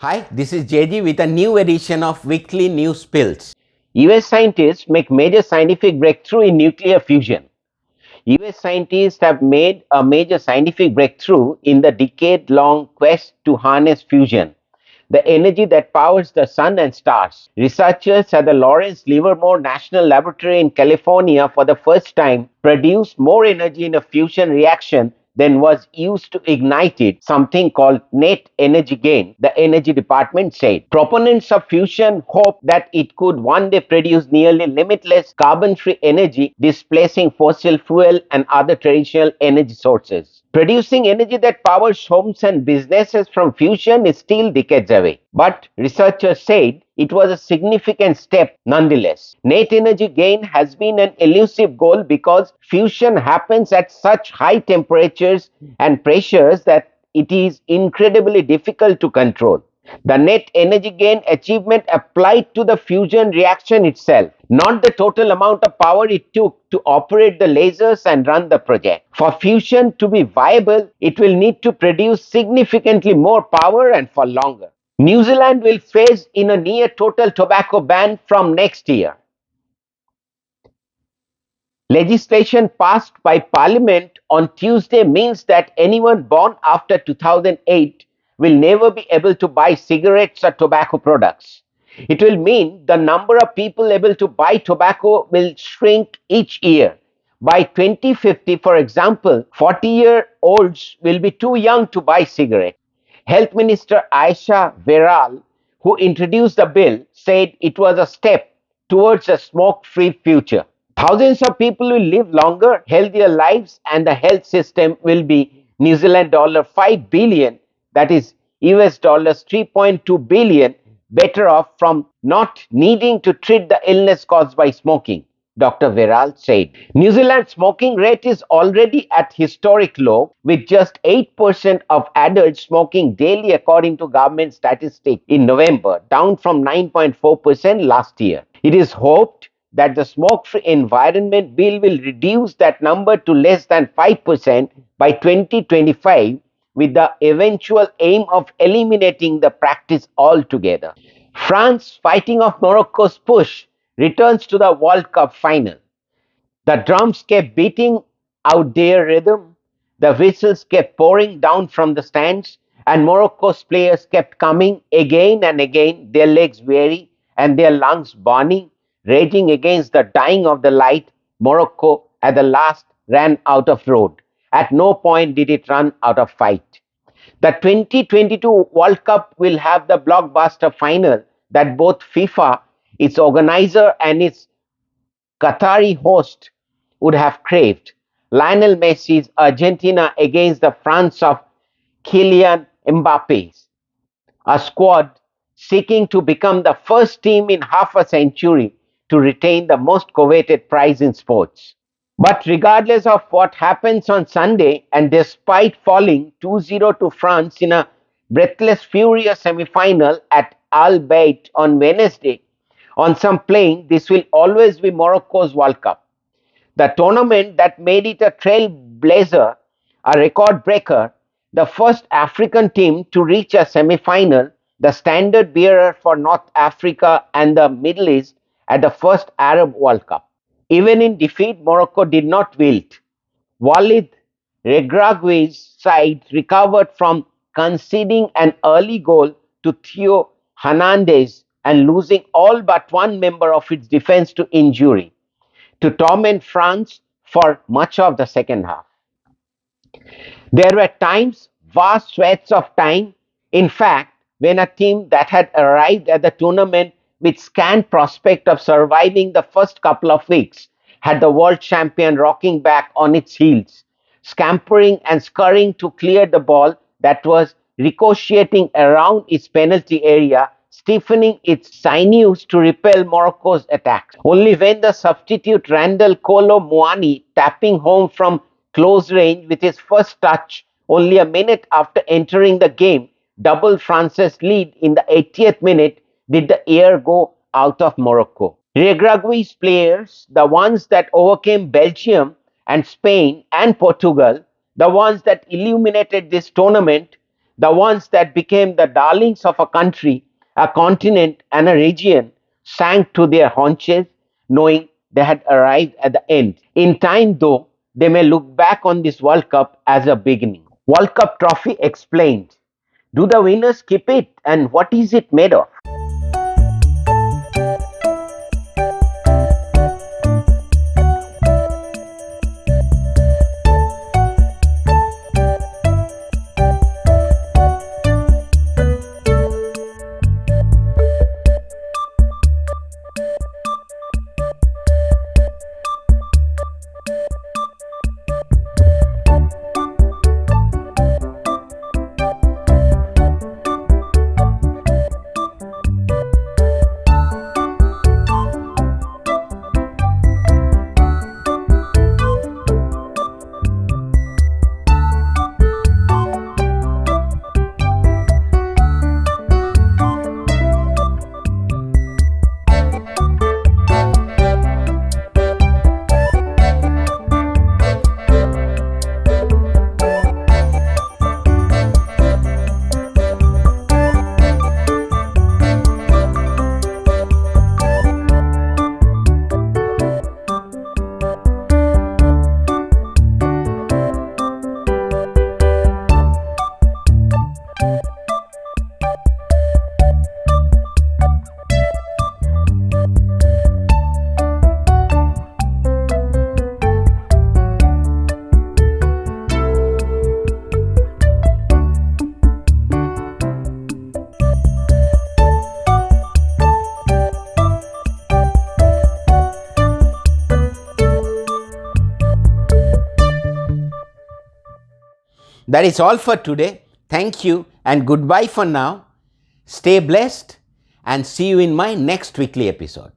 Hi, this is JG with a new edition of Weekly News Spills. US scientists make major scientific breakthrough in nuclear fusion. US scientists have made a major scientific breakthrough in the decade-long quest to harness fusion, the energy that powers the sun and stars. Researchers at the Lawrence Livermore National Laboratory in California for the first time produced more energy in a fusion reaction than was used to ignite it, something called net energy gain, the energy department said. Proponents of fusion hope that it could one day produce nearly limitless carbon-free energy, displacing fossil fuel and other traditional energy sources. Producing energy that powers homes and businesses from fusion is still decades away. But researchers said it was a significant step nonetheless. Net energy gain has been an elusive goal because fusion happens at such high temperatures and pressures that it is incredibly difficult to control. The net energy gain achievement applied to the fusion reaction itself, not the total amount of power it took to operate the lasers and run the project. For fusion to be viable, it will need to produce significantly more power and for longer. New Zealand will phase in a near total tobacco ban from next year. Legislation passed by Parliament on Tuesday means that anyone born after 2008 will never be able to buy cigarettes or tobacco products. It will mean the number of people able to buy tobacco will shrink each year. By 2050, for example, 40-year-olds will be too young to buy cigarettes. Health Minister Aisha Veral, who introduced the bill, said it was a step towards a smoke-free future. Thousands of people will live longer, healthier lives, and the health system will be New Zealand dollar 5 billion, that is US dollars 3.2 billion, better off from not needing to treat the illness caused by smoking, Dr. Veral said. New Zealand's smoking rate is already at historic low, with just 8% of adults smoking daily according to government statistics in November, down from 9.4% last year. It is hoped that the smoke-free environment bill will reduce that number to less than 5% by 2025, with the eventual aim of eliminating the practice altogether. France, fighting off Morocco's push, returns to the World Cup final. The drums kept beating out their rhythm, the whistles kept pouring down from the stands, and Morocco's players kept coming again and again, their legs weary and their lungs burning, raging against the dying of the light. Morocco at the last ran out of road. At no point did it run out of fight. The 2022 World Cup will have the blockbuster final that both FIFA, its organizer, and its Qatari host would have craved. Lionel Messi's Argentina against the France of Kylian Mbappe, a squad seeking to become the first team in half a century to retain the most coveted prize in sports. But regardless of what happens on Sunday, and despite falling 2-0 to France in a breathless, furious semi-final at Al Bayt on Wednesday, on some plane, this will always be Morocco's World Cup. The tournament that made it a trailblazer, a record breaker, the first African team to reach a semi-final, the standard bearer for North Africa and the Middle East at the first Arab World Cup. Even in defeat, Morocco did not wilt. Walid Regragui's side recovered from conceding an early goal to Theo Hernandez and losing all but one member of its defense to injury, to torment France for much of the second half. There were times, vast swaths of time, in fact, when a team that had arrived at the tournament with scant prospect of surviving the first couple of weeks had the world champion rocking back on its heels, scampering and scurrying to clear the ball that was ricocheting around its penalty area, stiffening its sinews to repel Morocco's attacks. Only when the substitute Randall Kolo Muani, tapping home from close range with his first touch only a minute after entering the game, doubled France's lead in the 80th minute, did the air go out of Morocco. Regragui's players, the ones that overcame Belgium and Spain and Portugal, the ones that illuminated this tournament, The ones that became the darlings of a country, a continent, and a region sank to their haunches, knowing they had arrived at the end. In time, though, they may look back on this World Cup as a beginning. World Cup trophy explained. Do the winners keep it, and what is it made of? That is all for today. Thank you and goodbye for now. Stay blessed and see you in my next weekly episode.